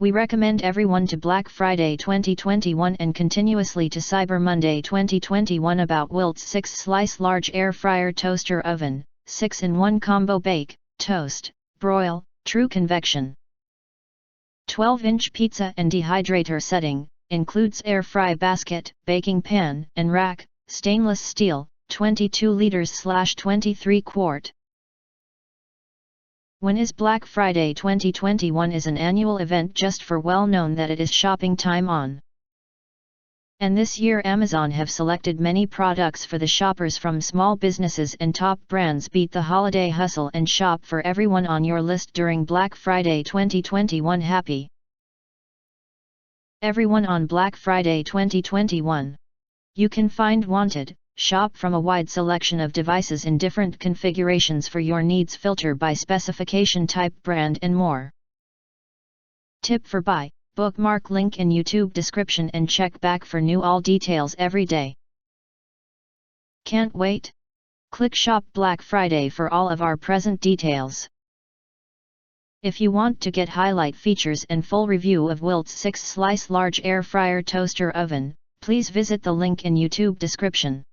We recommend everyone to Black Friday 2021 and continuously to Cyber Monday 2021 about Willz 6-slice large air fryer toaster oven, 6-in-1 combo bake, toast, broil, true convection. 12-inch pizza and dehydrator setting, includes air fry basket, baking pan, and rack, stainless steel, 22 liters/23 quart. When is Black Friday 2021 is an annual event just for well known that it is shopping time on. And this year Amazon have selected many products for the shoppers from small businesses and top brands. Beat the holiday hustle and shop for everyone on your list during Black Friday 2021. Happy everyone on Black Friday 2021. You can find wanted, shop from a wide selection of devices in different configurations for your needs, filter by specification, type, brand and more. Tip for buy, bookmark link in YouTube description and check back for new all details every day. Can't wait? Click Shop Black Friday for all of our present details. If you want to get highlight features and full review of Willz 6-slice large air fryer toaster oven, please visit the link in YouTube description.